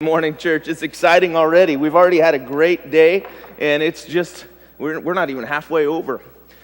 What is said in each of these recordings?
Morning, church. It's exciting already. We've already had a great day, and it's just, we're not even halfway over.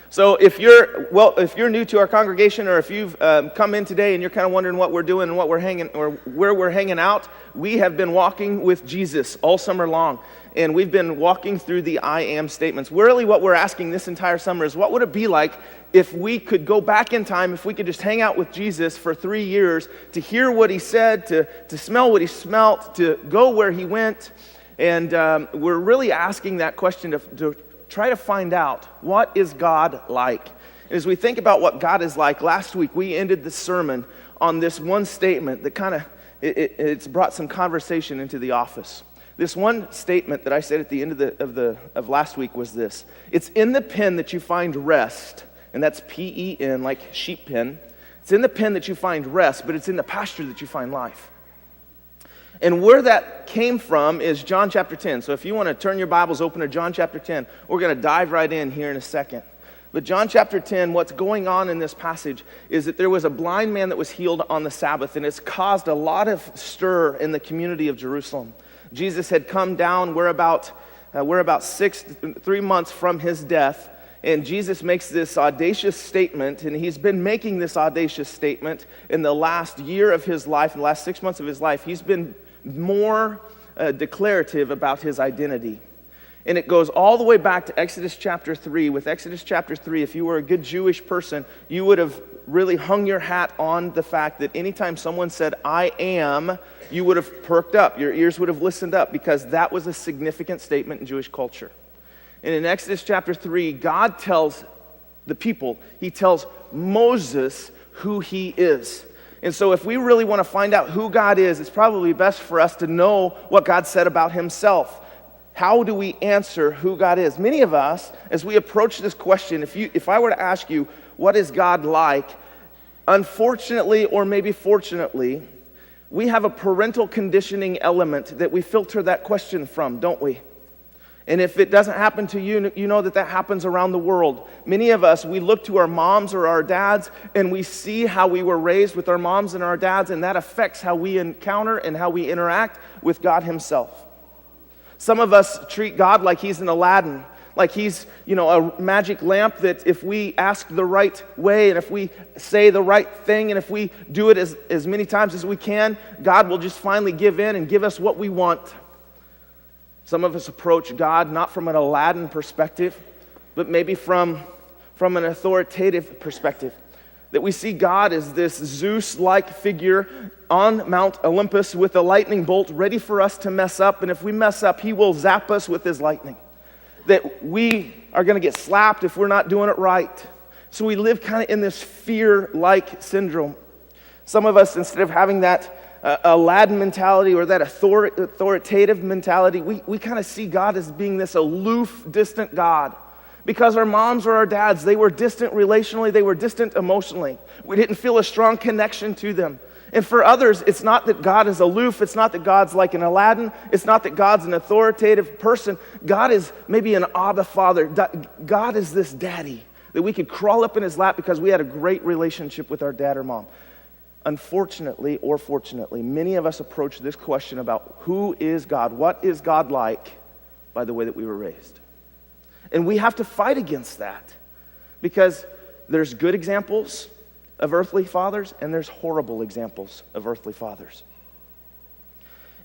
So if you're new to our congregation, or if you've come in today and you're kind of wondering what we're doing and what we're hanging, or where we're hanging out, we have been walking with Jesus all summer long, and we've been walking through the I am statements. Really what we're asking this entire summer is, what would it be like if we could go back in time, if we could just hang out with Jesus for 3 years, to hear what he said, to smell what he smelt, to go where he went. And we're really asking that question to try to find out, what is God like? And as we think about what God is like, last week we ended the sermon on this one statement that kind of, it's brought some conversation into the office. This one statement that I said at the end of last week was this: it's in the pen that you find rest. And that's P-E-N, like sheep pen. It's in the pen that you find rest, but it's in the pasture that you find life. And where that came from is John chapter 10. So if you want to turn your Bibles open to John chapter 10, we're going to dive right in here in a second. But John chapter 10, what's going on in this passage is that there was a blind man that was healed on the Sabbath, and it's caused a lot of stir in the community of Jerusalem. Jesus had come down, we're about 3 months from his death. And Jesus makes this audacious statement, and he's been making this audacious statement in the last year of his life, in the last 6 months of his life. He's been more declarative about his identity. And it goes all the way back to Exodus chapter 3. With Exodus chapter 3, if you were a good Jewish person, you would have really hung your hat on the fact that anytime someone said, "I am," you would have perked up. Your ears would have listened up, because that was a significant statement in Jewish culture. And in Exodus chapter 3, God tells the people, he tells Moses who he is. And so if we really want to find out who God is, it's probably best for us to know what God said about himself. How do we answer who God is? Many of us, as we approach this question, if I were to ask you, what is God like? Unfortunately, or maybe fortunately, we have a parental conditioning element that we filter that question from, don't we? And if it doesn't happen to you, you know that happens around the world. Many of us, we look to our moms or our dads, and we see how we were raised with our moms and our dads, and that affects how we encounter and how we interact with God himself. Some of us treat God like he's an Aladdin, like he's, a magic lamp that if we ask the right way, and if we say the right thing, and if we do it as many times as we can, God will just finally give in and give us what we want. Some of us approach God not from an Aladdin perspective, but maybe from an authoritative perspective. That we see God as this Zeus-like figure on Mount Olympus with a lightning bolt ready for us to mess up, and if we mess up, he will zap us with his lightning. That we are going to get slapped if we're not doing it right. So we live kind of in this fear-like syndrome. Some of us, instead of having that Aladdin mentality or that authoritative mentality, we kind of see God as being this aloof, distant God. Because our moms or our dads, they were distant relationally, they were distant emotionally. We didn't feel a strong connection to them. And for others, it's not that God is aloof, it's not that God's like an Aladdin, it's not that God's an authoritative person. God is maybe an Abba Father. God is this daddy that we could crawl up in his lap because we had a great relationship with our dad or mom. Unfortunately or fortunately, many of us approach this question about who is God, what is God like, by the way that we were raised. And we have to fight against that, because there's good examples of earthly fathers and there's horrible examples of earthly fathers.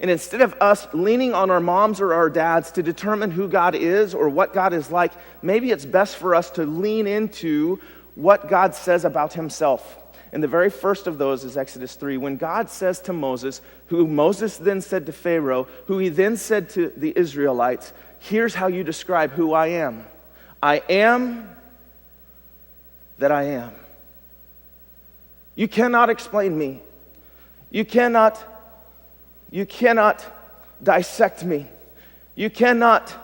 And instead of us leaning on our moms or our dads to determine who God is or what God is like, maybe it's best for us to lean into what God says about himself. And the very first of those is Exodus 3, when God says to Moses, who Moses then said to Pharaoh, who he then said to the Israelites, here's how you describe who I am. I am that I am. You cannot explain me. You cannot dissect me. You cannot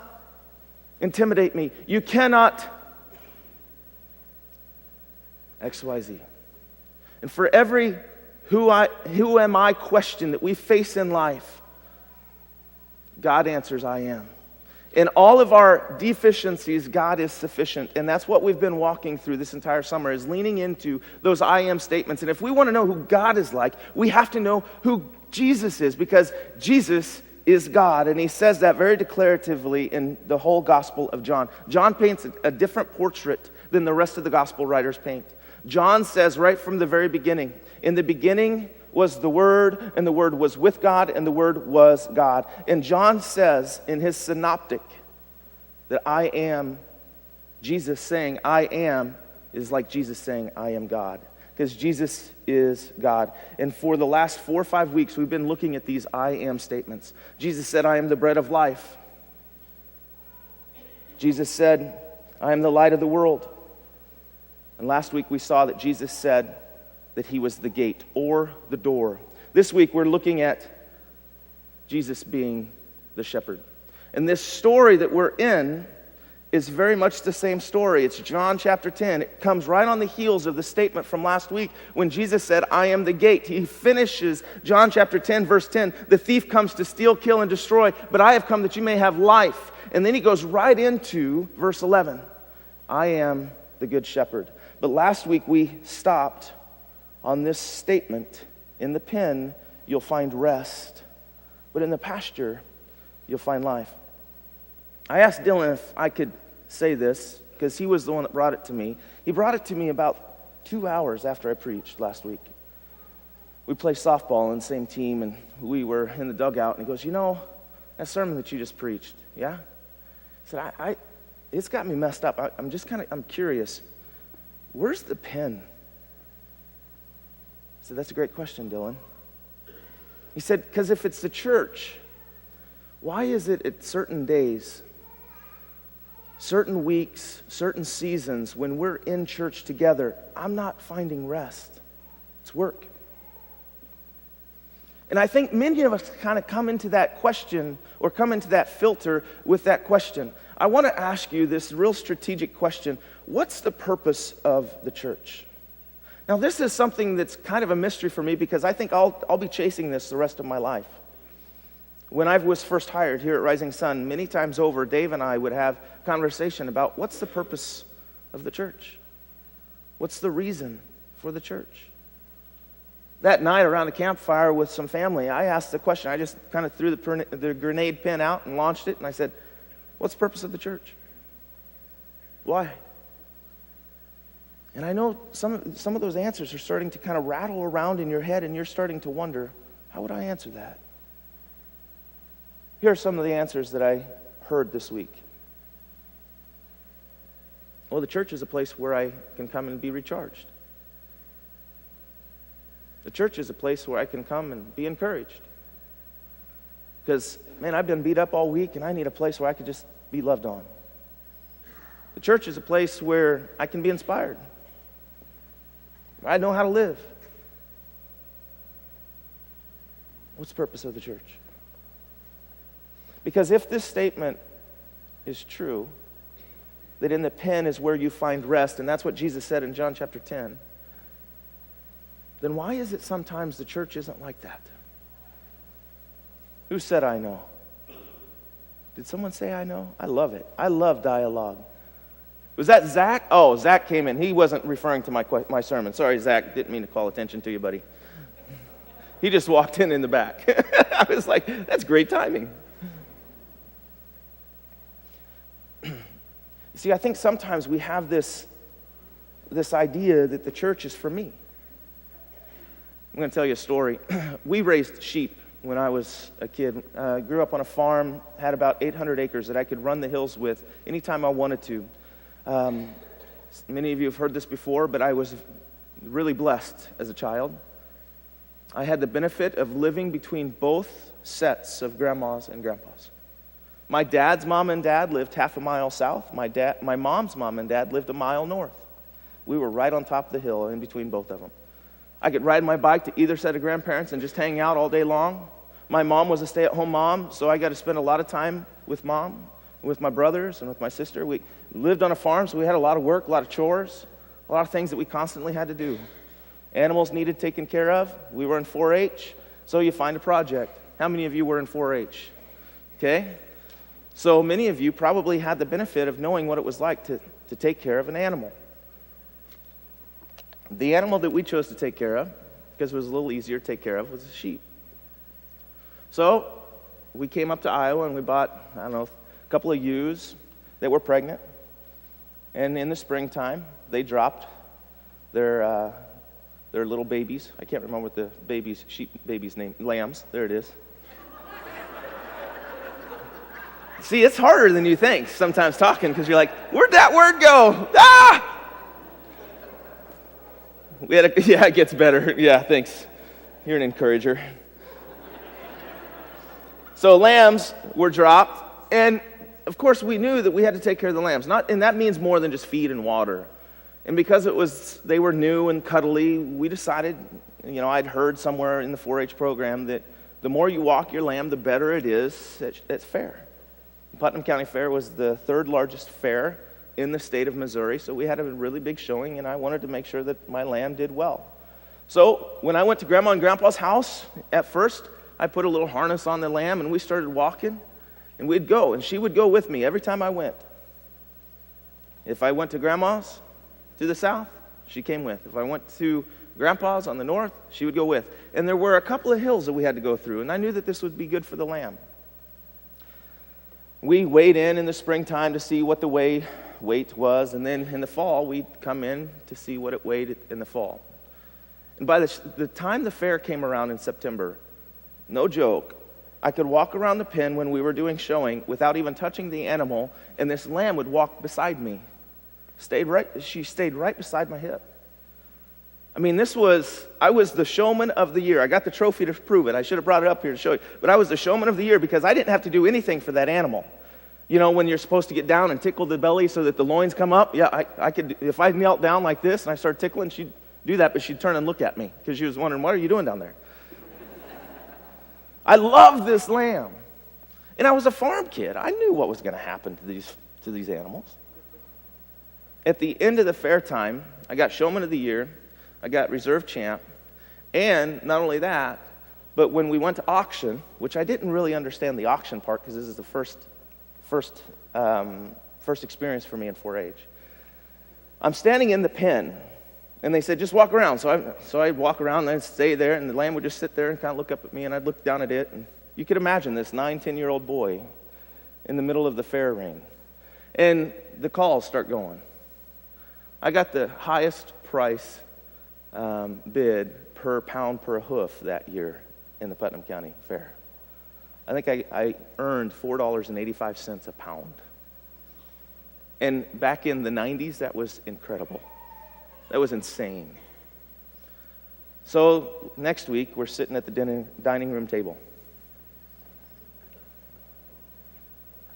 intimidate me. You cannot XYZ. And for every who am I question that we face in life, God answers, I am. In all of our deficiencies, God is sufficient. And that's what we've been walking through this entire summer, is leaning into those I am statements. And if we want to know who God is like, we have to know who Jesus is, because Jesus is God. And he says that very declaratively in the whole Gospel of John. John paints a different portrait than the rest of the Gospel writers paint. John says right from the very beginning, in the beginning was the Word, and the Word was with God, and the Word was God. And John says in his synoptic that I am, Jesus saying I am, is like Jesus saying I am God. Because Jesus is God. And for the last 4 or 5 weeks, we've been looking at these I am statements. Jesus said, I am the bread of life. Jesus said, I am the light of the world. And last week we saw that Jesus said that he was the gate or the door. This week we're looking at Jesus being the shepherd. And this story that we're in is very much the same story. It's John chapter 10. It comes right on the heels of the statement from last week when Jesus said, I am the gate. He finishes John chapter 10, verse 10. The thief comes to steal, kill, and destroy, but I have come that you may have life. And then he goes right into verse 11. I am the good shepherd. But last week we stopped on this statement. In the pen, you'll find rest, but in the pasture, you'll find life. I asked Dylan if I could say this, because he was the one that brought it to me. He brought it to me about 2 hours after I preached last week. We play softball on the same team, and we were in the dugout, and he goes, you know, that sermon that you just preached, yeah? He said, it's got me messed up. I'm curious. Where's the pen? I said, that's a great question, Dylan. He said, because if it's the church, why is it at certain days, certain weeks, certain seasons, when we're in church together, I'm not finding rest? It's work. And I think many of us kind of come into that question or come into that filter with that question. I want to ask you this real strategic question. What's the purpose of the church? Now, this is something that's kind of a mystery for me because I think I'll be chasing this the rest of my life. When I was first hired here at Rising Sun, many times over, Dave and I would have conversation about what's the purpose of the church? What's the reason for the church? That night around a campfire with some family, I asked the question. I just kind of threw the grenade pin out and launched it, and I said, what's the purpose of the church? Why? And I know some of those answers are starting to kind of rattle around in your head, and you're starting to wonder, how would I answer that? Here are some of the answers that I heard this week. Well, the church is a place where I can come and be recharged. The church is a place where I can come and be encouraged. Because, man, I've been beat up all week, and I need a place where I could just be loved on. The church is a place where I can be inspired. I know how to live. What's the purpose of the church? Because if this statement is true, that in the pen is where you find rest, and that's what Jesus said in John chapter 10, then why is it sometimes the church isn't like that? Who said I know? Did someone say I know? I love it. I love dialogue. Was that Zach? Oh, Zach came in. He wasn't referring to my sermon. Sorry, Zach. Didn't mean to call attention to you, buddy. He just walked in the back. I was like, that's great timing. See, I think sometimes we have this idea that the church is for me. I'm going to tell you a story. We raised sheep when I was a kid. Grew up on a farm, had about 800 acres that I could run the hills with anytime I wanted to. Many of you have heard this before, but I was really blessed as a child. I had the benefit of living between both sets of grandmas and grandpas. My dad's mom and dad lived half a mile south. My mom's mom and dad lived a mile north. We were right on top of the hill in between both of them. I could ride my bike to either set of grandparents and just hang out all day long. My mom was a stay-at-home mom, so I got to spend a lot of time with mom, with my brothers, and with my sister. We lived on a farm, so we had a lot of work, a lot of chores, a lot of things that we constantly had to do. Animals needed taken care of. We were in 4-H, so you find a project. How many of you were in 4-H? Okay? So many of you probably had the benefit of knowing what it was like to take care of an animal. The animal that we chose to take care of, because it was a little easier to take care of, was a sheep. So we came up to Iowa and we bought, I don't know, a couple of ewes that were pregnant. And in the springtime, they dropped their little babies. I can't remember what the sheep babies' name, lambs. There it is. See, it's harder than you think sometimes talking, because you're like, where'd that word go? Ah! Yeah, it gets better. Yeah, thanks. You're an encourager. So lambs were dropped, and of course we knew that we had to take care of the lambs. And that means more than just feed and water. And because they were new and cuddly, we decided, I'd heard somewhere in the 4-H program that the more you walk your lamb, the better it is at fair. Putnam County Fair was the third largest fair in the state of Missouri, so we had a really big showing, and I wanted to make sure that my lamb did well. So when I went to Grandma and Grandpa's house, at first, I put a little harness on the lamb, and we started walking, and we'd go, and she would go with me every time I went. If I went to Grandma's to the south, she came with. If I went to Grandpa's on the north, she would go with. And there were a couple of hills that we had to go through, and I knew that this would be good for the lamb. We weighed in the springtime to see what the weight was, and then in the fall, we'd come in to see what it weighed in the fall. And by the time the fair came around in September, no joke, I could walk around the pen when we were doing showing without even touching the animal, and this lamb would walk beside me. She stayed right beside my hip. I mean, I was the showman of the year. I got the trophy to prove it. I should have brought it up here to show you. But I was the showman of the year because I didn't have to do anything for that animal. When you're supposed to get down and tickle the belly so that the loins come up, yeah, I could, if I knelt down like this and I started tickling, she'd do that, but she'd turn and look at me because she was wondering, what are you doing down there? I love this lamb. And I was a farm kid. I knew what was going to happen to these animals. At the end of the fair time, I got showman of the year. I got reserve champ, and not only that, but when we went to auction, which I didn't really understand the auction part because this is the first experience for me in 4-H. I'm standing in the pen, and they said, just walk around. So I'd walk around, and I'd stay there, and the lamb would just sit there and kind of look up at me, and I'd look down at it, and you could imagine this 9-10-year-old boy in the middle of the fair ring. And the calls start going. I got the highest price bid per pound per hoof that year in the Putnam County Fair. I think I earned $4.85 a pound. And back in the 90s, that was incredible. That was insane. So next week, we're sitting at the dining room table.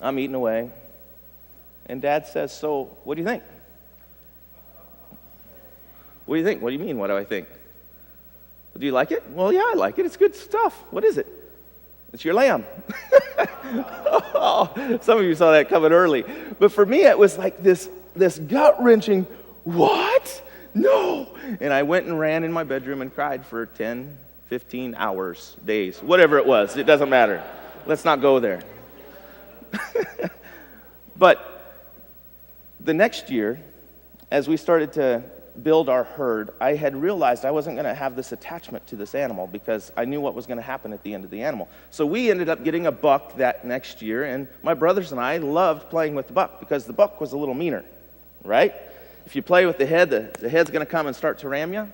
I'm eating away. And Dad says, so what do you think? What do you think? What do you mean, what do I think? Do you like it? Well, yeah, I like it. It's good stuff. What is it? It's your lamb. Oh, some of you saw that coming early. But for me, it was like this gut-wrenching, what? No. And I went and ran in my bedroom and cried for 10, 15 hours, days, whatever it was. It doesn't matter. Let's not go there. But the next year, as we started to build our herd, I had realized I wasn't going to have this attachment to this animal because I knew what was going to happen at the end of the animal. So we ended up getting a buck that next year, and my brothers and I loved playing with the buck because the buck was a little meaner, right? If you play with the head, the head's going to come and start to ram you.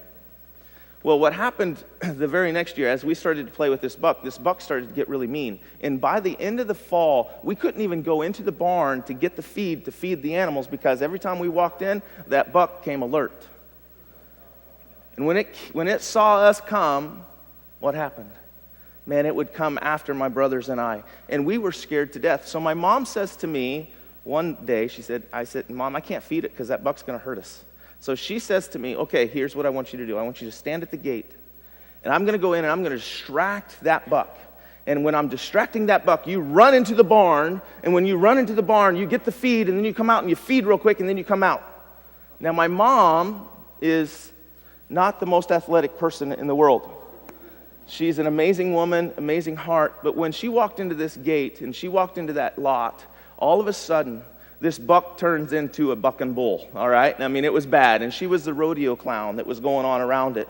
Well, what happened the very next year, as we started to play with this buck started to get really mean. And by the end of the fall, we couldn't even go into the barn to get the feed to feed the animals because every time we walked in, that buck came alert. And when it saw us come, what happened? Man, it would come after my brothers and I. And we were scared to death. So my mom says to me one day, I said, Mom, I can't feed it because that buck's going to hurt us. So she says to me, okay, here's what I want you to do. I want you to stand at the gate, and I'm going to go in and I'm going to distract that buck. And when I'm distracting that buck, you run into the barn, and when you run into the barn, you get the feed, and then you come out and you feed real quick, and then you come out. Now, my mom is not the most athletic person in the world. She's an amazing woman, amazing heart, but when she walked into this gate and she walked into that lot, all of a sudden, this buck turns into a bucking bull, all right? I mean, it was bad, and she was the rodeo clown that was going on around it.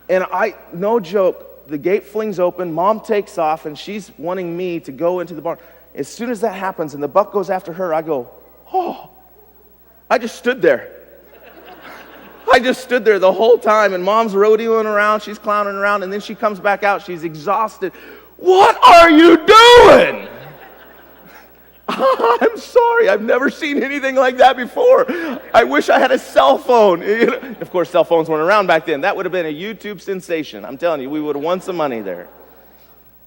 And no joke, the gate flings open, Mom takes off, and she's wanting me to go into the barn. As soon as that happens and the buck goes after her, I go, oh, I just stood there. I just stood there the whole time, and Mom's rodeoing around, she's clowning around, and then she comes back out, she's exhausted. What are you doing? I'm sorry, I've never seen anything like that before. I wish I had a cell phone. Of course, cell phones weren't around back then. That would have been a YouTube sensation. I'm telling you, we would have won some money there.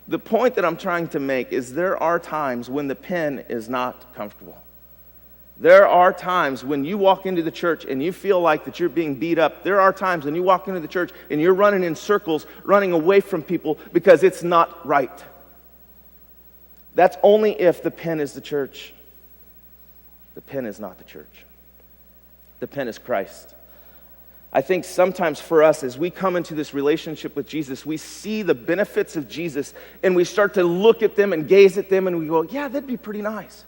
The point that I'm trying to make is there are times when the pen is not comfortable. There are times when you walk into the church and you feel like that you're being beat up. There are times when you walk into the church and you're running in circles, running away from people because it's not right. That's only if the pen is the church. The pen is not the church. The pen is Christ. I think sometimes for us, as we come into this relationship with Jesus, we see the benefits of Jesus and we start to look at them and gaze at them and we go, yeah, that'd be pretty nice.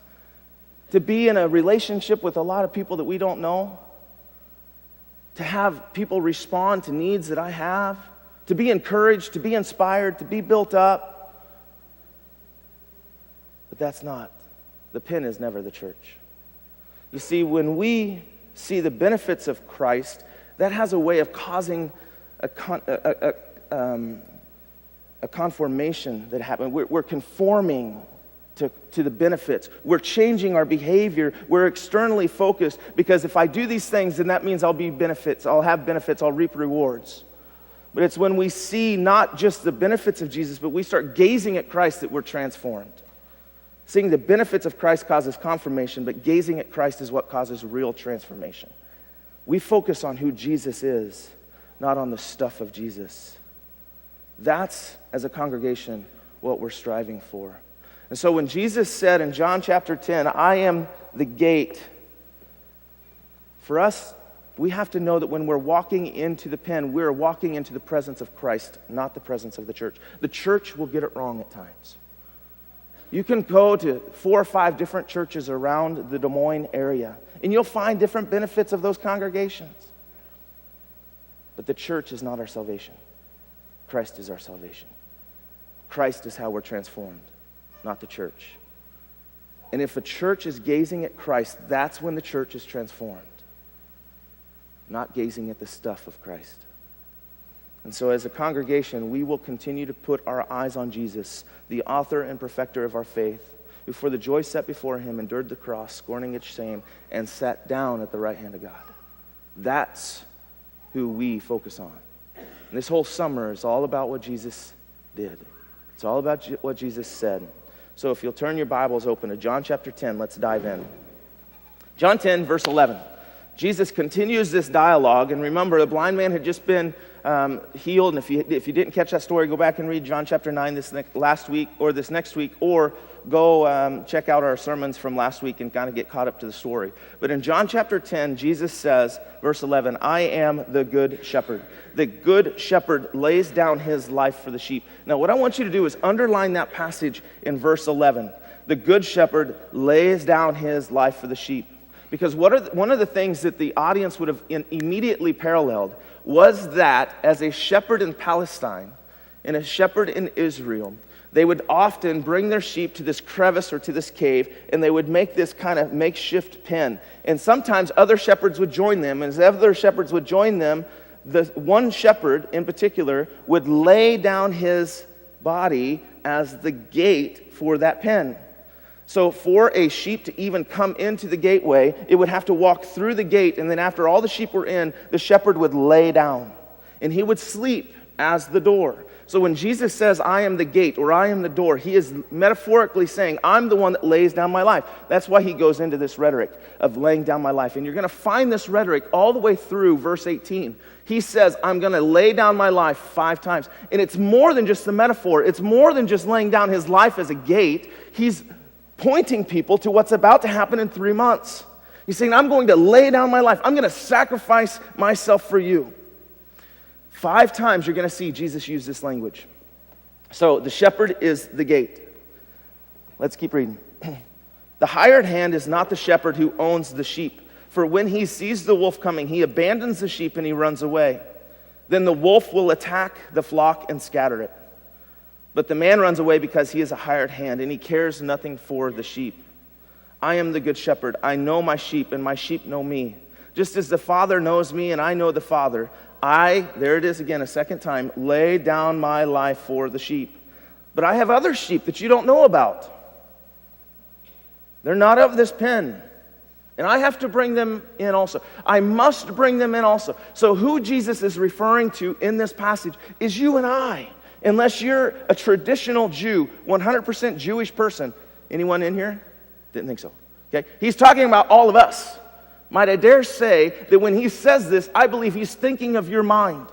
To be in a relationship with a lot of people that we don't know. To have people respond to needs that I have. To be encouraged, to be inspired, to be built up. But that's not. The pen is never the church. You see, when we see the benefits of Christ, that has a way of causing a conformation that happens. We're conforming to the benefits. We're changing our behavior. We're externally focused because if I do these things, then that means I'll be benefits. I'll have benefits. I'll reap rewards. But it's when we see not just the benefits of Jesus, but we start gazing at Christ that we're transformed. Seeing the benefits of Christ causes confirmation, but gazing at Christ is what causes real transformation. We focus on who Jesus is, not on the stuff of Jesus. That's, as a congregation, what we're striving for. And so when Jesus said in John chapter 10, I am the gate, for us, we have to know that when we're walking into the pen, we're walking into the presence of Christ, not the presence of the church. The church will get it wrong at times. You can go to 4 or 5 different churches around the Des Moines area, and you'll find different benefits of those congregations. But the church is not our salvation. Christ is our salvation. Christ is how we're transformed, not the church. And if a church is gazing at Christ, that's when the church is transformed, not gazing at the stuff of Christ. And so as a congregation, we will continue to put our eyes on Jesus, the author and perfecter of our faith, who for the joy set before him endured the cross, scorning its shame, and sat down at the right hand of God. That's who we focus on. And this whole summer is all about what Jesus did. It's all about what Jesus said. So if you'll turn your Bibles open to John chapter 10, let's dive in. John 10, verse 11. Jesus continues this dialogue, and remember, the blind man had just been healed, and if you didn't catch that story, go back and read John chapter 9 this next week, or go check out our sermons from last week and kind of get caught up to the story. But in John chapter 10, Jesus says, verse 11, I am the good shepherd. The good shepherd lays down his life for the sheep. Now, what I want you to do is underline that passage in verse 11. The good shepherd lays down his life for the sheep. Because one of the things that the audience would have immediately paralleled was that as a shepherd in Palestine and a shepherd in Israel, they would often bring their sheep to this crevice or to this cave, and they would make this kind of makeshift pen. And sometimes other shepherds would join them, and as other shepherds would join them, the one shepherd in particular would lay down his body as the gate for that pen. So for a sheep to even come into the gateway, it would have to walk through the gate, and then after all the sheep were in, the shepherd would lay down, and he would sleep as the door. So when Jesus says, I am the gate, or I am the door, he is metaphorically saying, I'm the one that lays down my life. That's why he goes into this rhetoric of laying down my life. And you're going to find this rhetoric all the way through verse 18. He says, I'm going to lay down my life 5 times. And it's more than just the metaphor. It's more than just laying down his life as a gate. He's pointing people to what's about to happen in 3 months. He's saying, I'm going to lay down my life. I'm going to sacrifice myself for you. 5 times you're going to see Jesus use this language. So the shepherd is the gate. Let's keep reading. The hired hand is not the shepherd who owns the sheep. For when he sees the wolf coming, he abandons the sheep and he runs away. Then the wolf will attack the flock and scatter it. But the man runs away because he is a hired hand, and he cares nothing for the sheep. I am the good shepherd. I know my sheep, and my sheep know me. Just as the Father knows me, and I know the Father, I, there it is again a second time, lay down my life for the sheep. But I have other sheep that you don't know about. They're not of this pen, and I have to bring them in also. I must bring them in also. So who Jesus is referring to in this passage is you and I. Unless you're a traditional Jew, 100% Jewish person. Anyone in here? Didn't think so. Okay? He's talking about all of us. Might I dare say that when he says this, I believe he's thinking of your mind.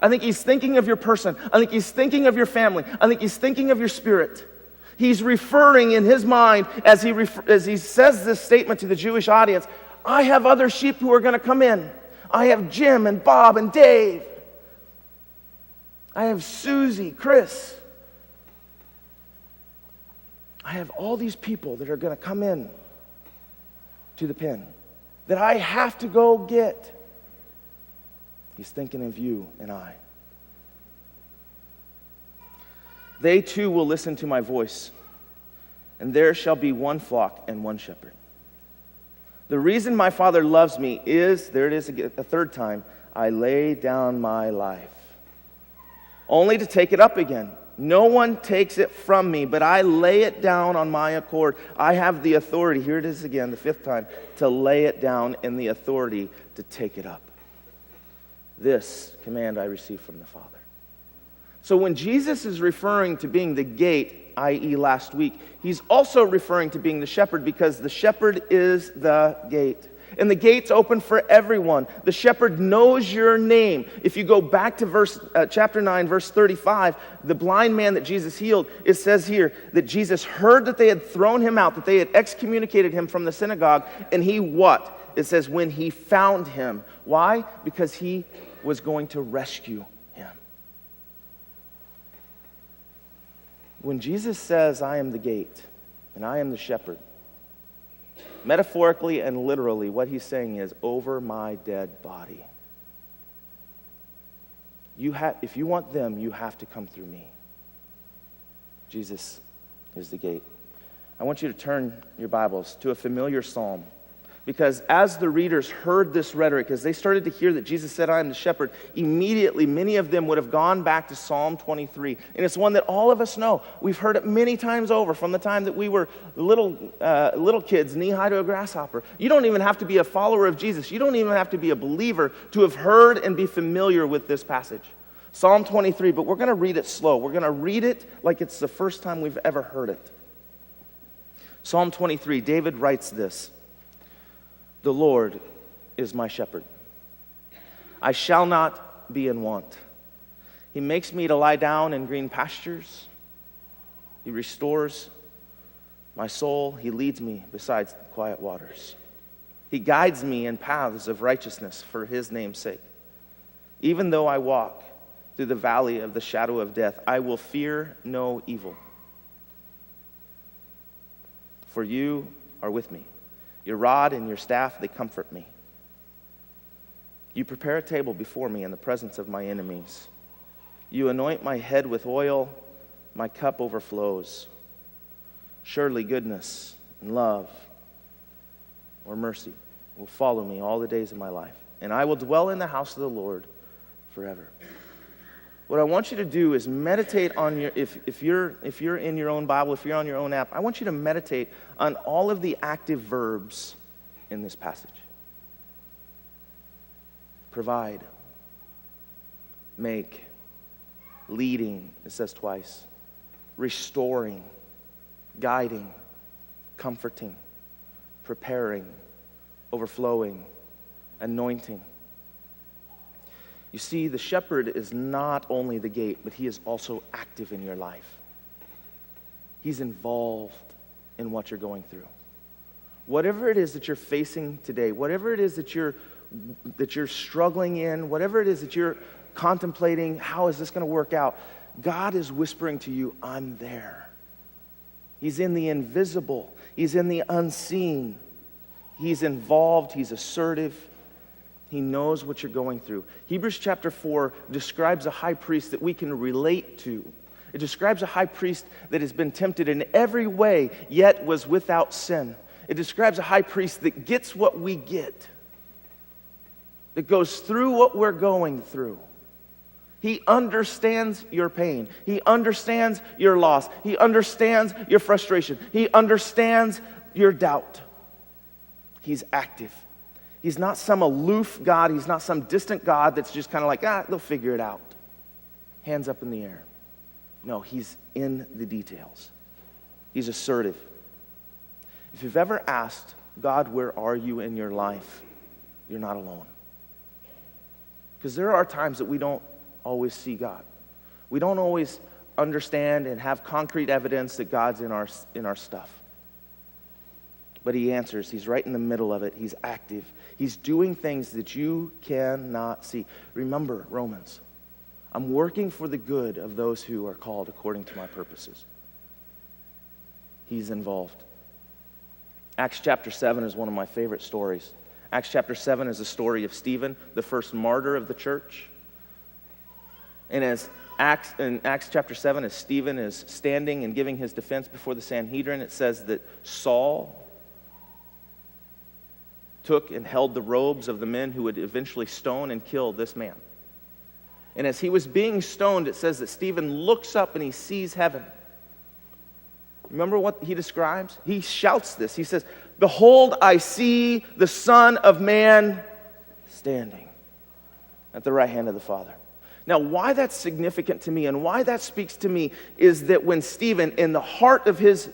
I think he's thinking of your person. I think he's thinking of your family. I think he's thinking of your spirit. He's referring in his mind as he says this statement to the Jewish audience, I have other sheep who are going to come in. I have Jim and Bob and Dave. I have Susie, Chris. I have all these people that are going to come in to the pen that I have to go get. He's thinking of you and I. They too will listen to my voice, and there shall be one flock and one shepherd. The reason my Father loves me is, there it is again, a third time, I lay down my life, only to take it up again. No one takes it from me, but I lay it down on my accord. I have the authority, here it is again, the fifth time, to lay it down and the authority to take it up. This command I received from the Father. So when Jesus is referring to being the gate, i.e. last week, he's also referring to being the shepherd because the shepherd is the gate. And the gate's open for everyone. The shepherd knows your name. If you go back to chapter 9, verse 35, the blind man that Jesus healed, it says here that Jesus heard that they had thrown him out, that they had excommunicated him from the synagogue, and he what? It says when he found him. Why? Because he was going to rescue him. When Jesus says, I am the gate, and I am the shepherd, metaphorically and literally, what he's saying is, over my dead body. If you want them, you have to come through me. Jesus is the gate. I want you to turn your Bibles to a familiar psalm. Because as the readers heard this rhetoric, as they started to hear that Jesus said, I am the shepherd, immediately many of them would have gone back to Psalm 23. And it's one that all of us know. We've heard it many times over from the time that we were little kids, knee-high to a grasshopper. You don't even have to be a follower of Jesus. You don't even have to be a believer to have heard and be familiar with this passage. Psalm 23, but we're going to read it slow. We're going to read it like it's the first time we've ever heard it. Psalm 23, David writes this. The Lord is my shepherd. I shall not be in want. He makes me to lie down in green pastures. He restores my soul. He leads me beside quiet waters. He guides me in paths of righteousness for his name's sake. Even though I walk through the valley of the shadow of death, I will fear no evil. For you are with me. Your rod and your staff, they comfort me. You prepare a table before me in the presence of my enemies. You anoint my head with oil, my cup overflows. Surely goodness and love or mercy will follow me all the days of my life, and I will dwell in the house of the Lord forever. What I want you to do is meditate on your, if you're in your own Bible, if you're on your own app, I want you to meditate on all of the active verbs in this passage. Provide, make, leading, it says twice, restoring, guiding, comforting, preparing, overflowing, anointing. You see, the shepherd is not only the gate, but he is also active in your life. He's involved in what you're going through. Whatever it is that you're facing today, whatever it is that you're struggling in, whatever it is that you're contemplating, how is this going to work out? God is whispering to you, I'm there. He's in the invisible. He's in the unseen. He's involved. He's assertive. He knows what you're going through. Hebrews chapter 4 describes a high priest that we can relate to. It describes a high priest that has been tempted in every way, yet was without sin. It describes a high priest that gets what we get, that goes through what we're going through. He understands your pain. He understands your loss. He understands your frustration. He understands your doubt. He's active. He's not some aloof God. He's not some distant God that's just kind of like, they'll figure it out. Hands up in the air. No, he's in the details. He's assertive. If you've ever asked, God, where are you in your life? You're not alone. Because there are times that we don't always see God. We don't always understand and have concrete evidence that God's in our stuff. But he answers. He's right in the middle of it. He's active. He's doing things that you cannot see. Remember, Romans, I'm working for the good of those who are called according to my purposes. He's involved. Acts chapter 7 is one of my favorite stories. Acts chapter 7 is the story of Stephen, the first martyr of the church. And in Acts chapter 7, as Stephen is standing and giving his defense before the Sanhedrin, it says that Saul took and held the robes of the men who would eventually stone and kill this man. And as he was being stoned, it says that Stephen looks up and he sees heaven. Remember what he describes? He shouts this. He says, "Behold, I see the Son of Man standing at the right hand of the Father." Now, why that's significant to me and why that speaks to me is that when Stephen, in the heart of his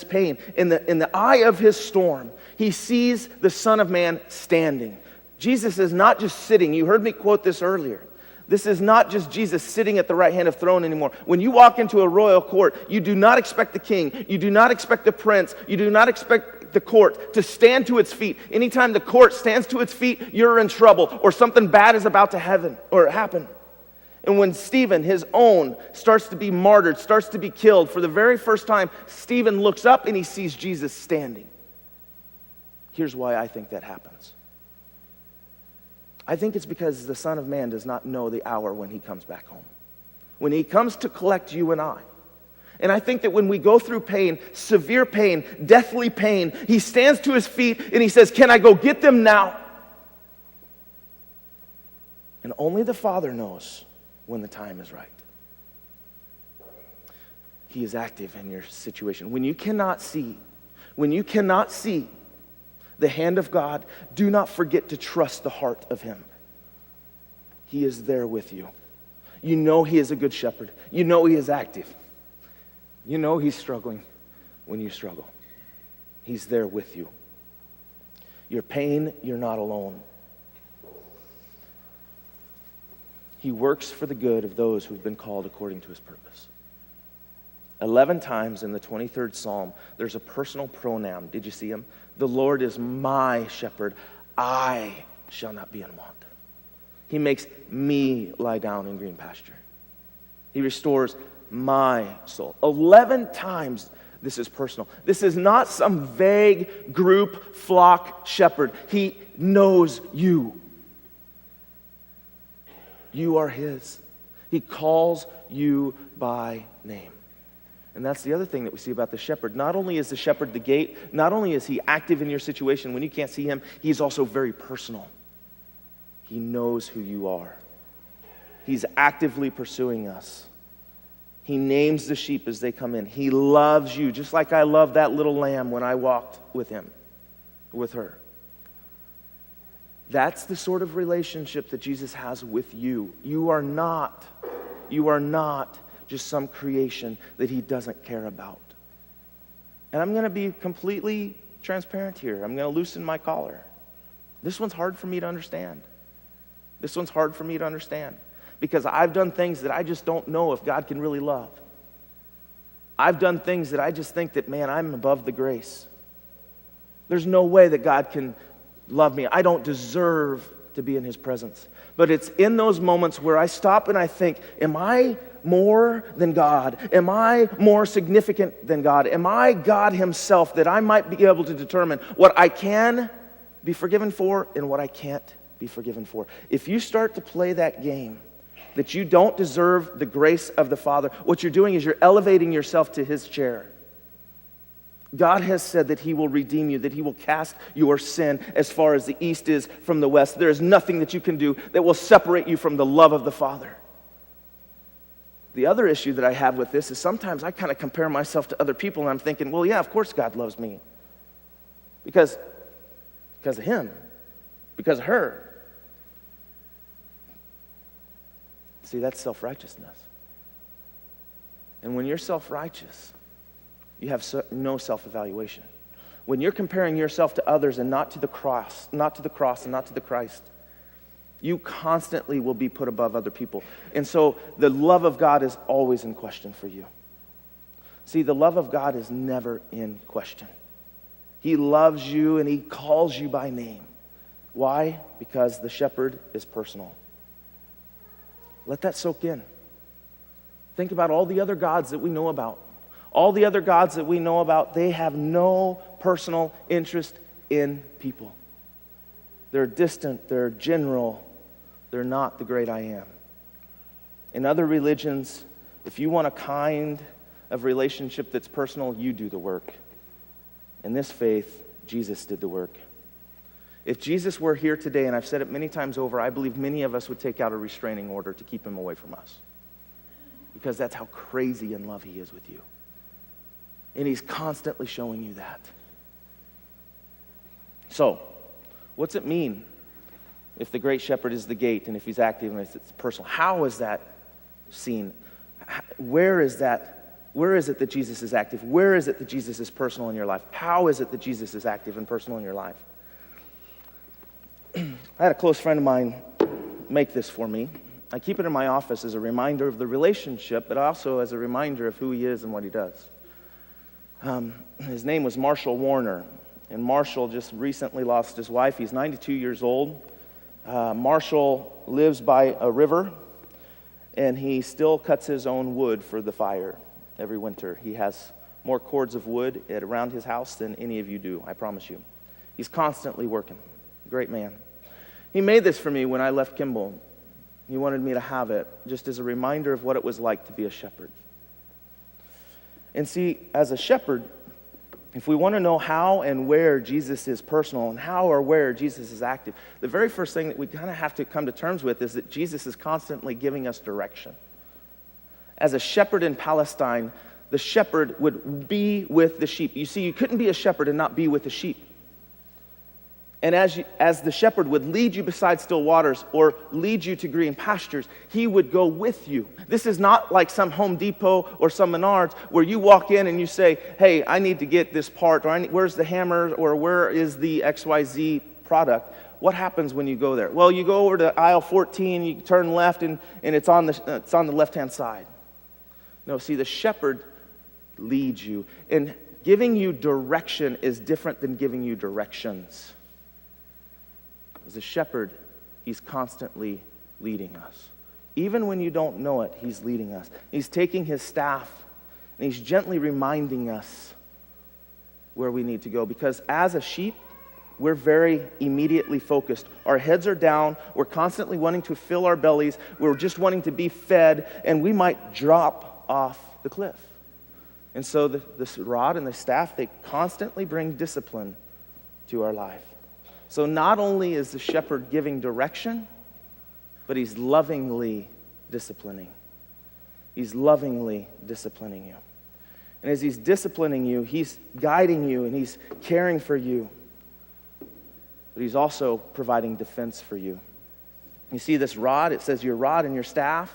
pain, in the eye of his storm, he sees the Son of Man standing. Jesus is not just sitting. You heard me quote this earlier. This is not just Jesus sitting at the right hand of the throne anymore. When you walk into a royal court, you do not expect the king, you do not expect the prince, you do not expect the court to stand to its feet. Anytime the court stands to its feet, you're in trouble or something bad is about to happen. And when Stephen, his own, starts to be martyred, starts to be killed, for the very first time, Stephen looks up and he sees Jesus standing. Here's why I think that happens. I think it's because the Son of Man does not know the hour when he comes back home, when he comes to collect you and I. And I think that when we go through pain, severe pain, deathly pain, he stands to his feet and he says, "Can I go get them now?" And only the Father knows when the time is right. He is active in your situation. When you cannot see the hand of God, do not forget to trust the heart of him. He is there with you. You know he is a good shepherd. You know he is active. You know he's struggling when you struggle. He's there with you. Your pain, you're not alone. He works for the good of those who've been called according to his purpose. 11 times in the 23rd Psalm, there's a personal pronoun. Did you see him? The Lord is my shepherd. I shall not be in want. He makes me lie down in green pasture. He restores my soul. 11 times this is personal. This is not some vague group, flock shepherd. He knows you. You are his. He calls you by name. And that's the other thing that we see about the shepherd. Not only is the shepherd the gate, not only is he active in your situation when you can't see him, he's also very personal. He knows who you are. He's actively pursuing us. He names the sheep as they come in. He loves you, just like I loved that little lamb when I walked with him, with her. That's the sort of relationship that Jesus has with you. You are not just some creation that he doesn't care about. And I'm going to be completely transparent here. I'm going to loosen my collar. This one's hard for me to understand. Because I've done things that I just don't know if God can really love. I've done things that I just think that, man, I'm above the grace. There's no way that God can love me. I don't deserve to be in his presence. But it's in those moments where I stop and I think, am I more than God? Am I more significant than God? Am I God himself, that I might be able to determine what I can be forgiven for and what I can't be forgiven for? If you start to play that game, that you don't deserve the grace of the Father, what you're doing is you're elevating yourself to his chair. God has said that he will redeem you, that he will cast your sin as far as the east is from the west. There is nothing that you can do that will separate you from the love of the Father. The other issue that I have with this is sometimes I kind of compare myself to other people, and I'm thinking, well, yeah, of course God loves me. Because of him, because of her. See, that's self-righteousness. And when you're self-righteous, you have no self-evaluation. When you're comparing yourself to others and not to the cross and not to the Christ, you constantly will be put above other people. And so the love of God is always in question for you. See, the love of God is never in question. He loves you and he calls you by name. Why? Because the shepherd is personal. Let that soak in. Think about all the other gods that we know about. All the other gods that we know about, they have no personal interest in people. They're distant, they're general, they're not the great I am. In other religions, if you want a kind of relationship that's personal, you do the work. In this faith, Jesus did the work. If Jesus were here today, and I've said it many times over, I believe many of us would take out a restraining order to keep him away from us. Because that's how crazy in love he is with you. And he's constantly showing you that. So, what's it mean if the great shepherd is the gate and if he's active and it's personal? How is that seen? Where is that? Where is it that Jesus is active? Where is it that Jesus is personal in your life? How is it that Jesus is active and personal in your life? I had a close friend of mine make this for me. I keep it in my office as a reminder of the relationship, but also as a reminder of who he is and what he does. His name was Marshall Warner, and Marshall just recently lost his wife. He's 92 years old. Marshall lives by a river, and he still cuts his own wood for the fire every winter. He has more cords of wood around his house than any of you do, I promise you. He's constantly working. Great man. He made this for me when I left Kimball. He wanted me to have it just as a reminder of what it was like to be a shepherd. And see, as a shepherd, if we want to know how and where Jesus is personal and how or where Jesus is active, the very first thing that we kind of have to come to terms with is that Jesus is constantly giving us direction. As a shepherd in Palestine, the shepherd would be with the sheep. You see, you couldn't be a shepherd and not be with the sheep. And as the shepherd would lead you beside still waters or lead you to green pastures, he would go with you. This is not like some Home Depot or some Menards where you walk in and you say, hey, I need to get this part, or where's the hammer, or where is the XYZ product? What happens when you go there? Well, you go over to aisle 14, you turn left, and it's on the left-hand side. No, see, the shepherd leads you. And giving you direction is different than giving you directions. As a shepherd, he's constantly leading us. Even when you don't know it, he's leading us. He's taking his staff, and he's gently reminding us where we need to go. Because as a sheep, we're very immediately focused. Our heads are down. We're constantly wanting to fill our bellies. We're just wanting to be fed, and we might drop off the cliff. And so this rod and the staff, they constantly bring discipline to our life. So not only is the shepherd giving direction, but he's lovingly disciplining. He's lovingly disciplining you. And as he's disciplining you, he's guiding you and he's caring for you. But he's also providing defense for you. You see this rod, it says your rod and your staff.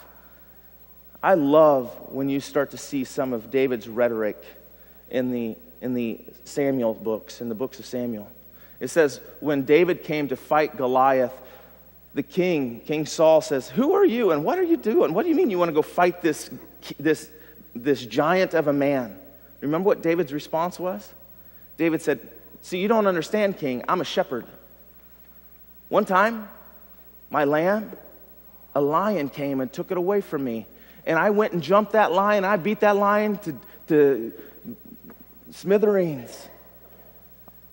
I love when you start to see some of David's rhetoric in the Samuel books, in the books of Samuel. It says, when David came to fight Goliath, the King Saul says, who are you and what are you doing? What do you mean you want to go fight this giant of a man? Remember what David's response was? David said, see, you don't understand, King. I'm a shepherd. One time, my lamb, a lion came and took it away from me. And I went and jumped that lion. I beat that lion to smithereens.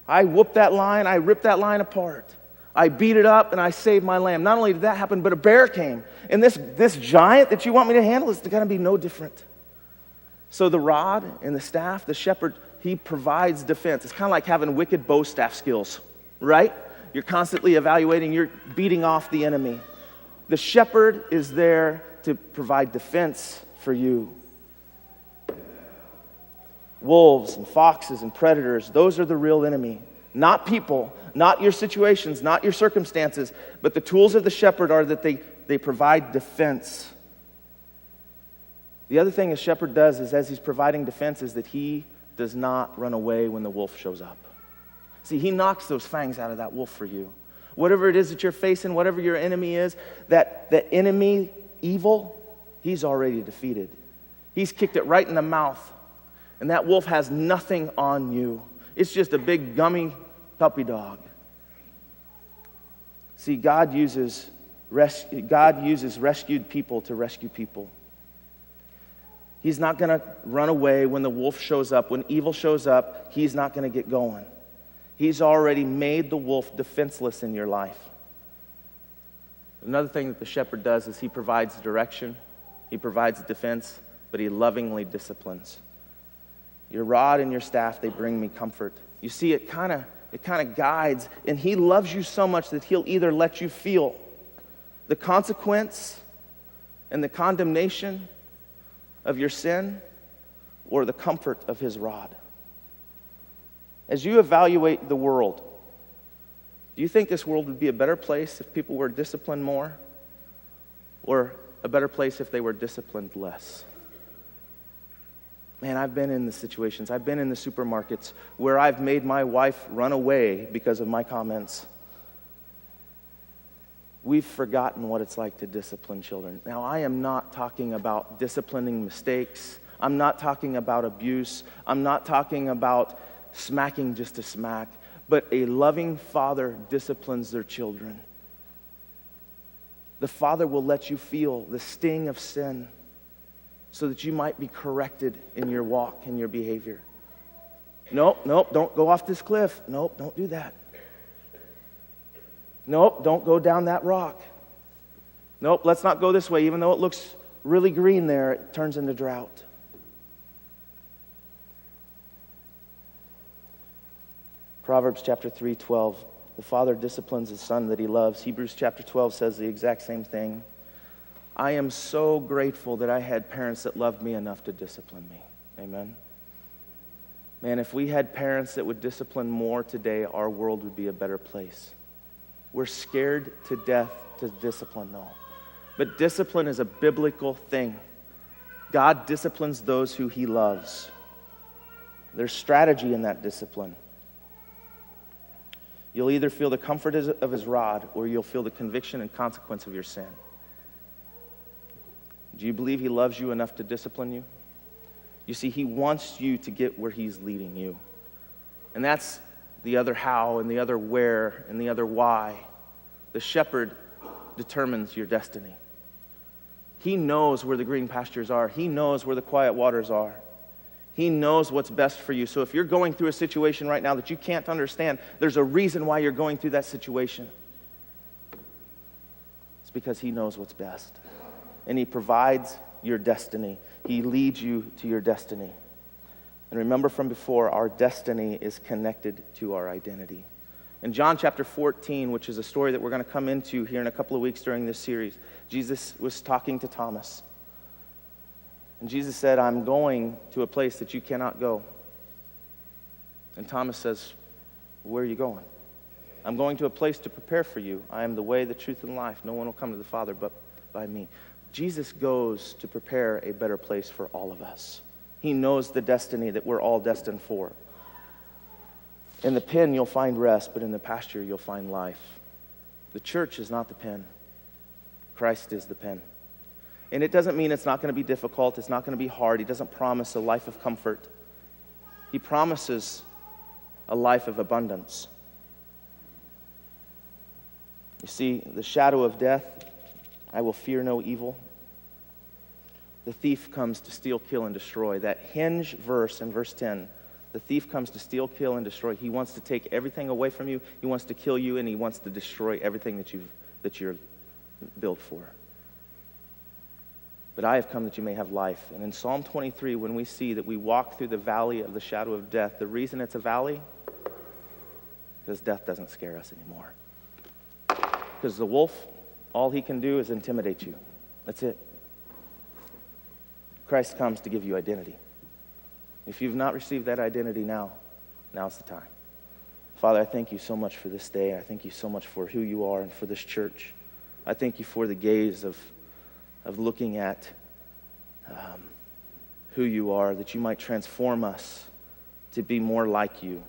I whooped that lion. I ripped that lion apart. I beat it up and I saved my lamb. Not only did that happen, but a bear came. And this giant that you want me to handle is going to be no different. So the rod and the staff, the shepherd, he provides defense. It's kind of like having wicked bow staff skills, right? You're constantly evaluating, you're beating off the enemy. The shepherd is there to provide defense for you. Wolves and foxes and predators, those are the real enemy. Not people, not your situations, not your circumstances, but the tools of the shepherd are that they provide defense. The other thing a shepherd does is, as he's providing defense, is that he does not run away when the wolf shows up. See, he knocks those fangs out of that wolf for you. Whatever it is that you're facing, whatever your enemy is, that the enemy, evil, he's already defeated. He's kicked it right in the mouth. And that wolf has nothing on you. It's just a big gummy puppy dog. See, God uses rescued people to rescue people. He's not going to run away when the wolf shows up. When evil shows up, he's not going to get going. He's already made the wolf defenseless in your life. Another thing that the shepherd does is he provides direction, he provides defense, but he lovingly disciplines. Your rod and your staff, they bring me comfort. You see, it kind of guides, and he loves you so much that he'll either let you feel the consequence and the condemnation of your sin or the comfort of his rod. As you evaluate the world, do you think this world would be a better place if people were disciplined more, or a better place if they were disciplined less? Man, I've been in the situations, I've been in the supermarkets where I've made my wife run away because of my comments. We've forgotten what it's like to discipline children. Now, I am not talking about disciplining mistakes. I'm not talking about abuse. I'm not talking about smacking just to smack. But a loving father disciplines their children. The father will let you feel the sting of sin so that you might be corrected in your walk and your behavior. Nope, don't go off this cliff. Nope, don't do that. Nope, don't go down that rock. Nope, let's not go this way. Even though it looks really green there, it turns into drought. Proverbs chapter 3:12. The father disciplines his son that he loves. Hebrews chapter 12 says the exact same thing. I am so grateful that I had parents that loved me enough to discipline me. Amen. Man, if we had parents that would discipline more today, our world would be a better place. We're scared to death to discipline, though. But discipline is a biblical thing. God disciplines those who he loves. There's strategy in that discipline. You'll either feel the comfort of his rod, or you'll feel the conviction and consequence of your sin. Do you believe he loves you enough to discipline you? You see, he wants you to get where he's leading you. And that's the other how and the other where and the other why. The shepherd determines your destiny. He knows where the green pastures are. He knows where the quiet waters are. He knows what's best for you. So if you're going through a situation right now that you can't understand, there's a reason why you're going through that situation. It's because he knows what's best. And he provides your destiny. He leads you to your destiny. And remember from before, our destiny is connected to our identity. In John chapter 14, which is a story that we're going to come into here in a couple of weeks during this series, Jesus was talking to Thomas. And Jesus said, I'm going to a place that you cannot go. And Thomas says, where are you going? I'm going to a place to prepare for you. I am the way, the truth, and life. No one will come to the Father but by me. Jesus goes to prepare a better place for all of us. He knows the destiny that we're all destined for. In the pen, you'll find rest, but in the pasture, you'll find life. The church is not the pen. Christ is the pen. And it doesn't mean it's not going to be difficult. It's not going to be hard. He doesn't promise a life of comfort. He promises a life of abundance. You see, the shadow of death, I will fear no evil. The thief comes to steal, kill, and destroy. That hinge verse in verse 10 The thief comes to steal, kill, and destroy. He wants to take everything away from you. He wants to kill you, and he wants to destroy everything that you're built for. But I have come that you may have life. And in Psalm 23, when we see that we walk through the valley of the shadow of death, the reason it's a valley, because death doesn't scare us anymore. Because the wolf, all he can do is intimidate you. That's it. Christ comes to give you identity. If you've not received that identity now's the time. Father, I thank you so much for this day. I thank you so much for who you are and for this church. I thank you for the gaze of looking at who you are, that you might transform us to be more like you.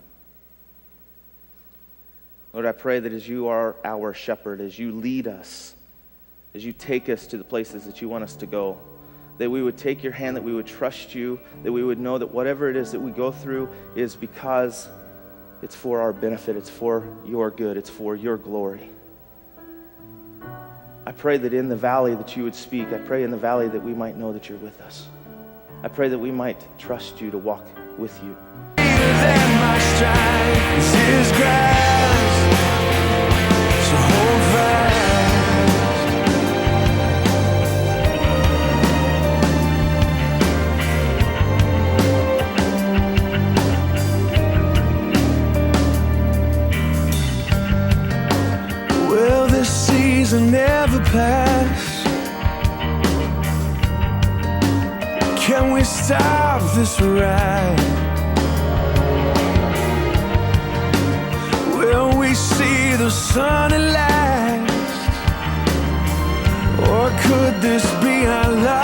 Lord, I pray that as you are our shepherd, as you lead us, as you take us to the places that you want us to go, that we would take your hand, that we would trust you, that we would know that whatever it is that we go through is because it's for our benefit, it's for your good, it's for your glory. I pray that in the valley that you would speak. I pray in the valley that we might know that you're with us. I pray that we might trust you to walk with you. My strength is his grace, so hold fast. Will this season never pass? Can we stop this ride? Will we see the sun at last? Or could this be our life?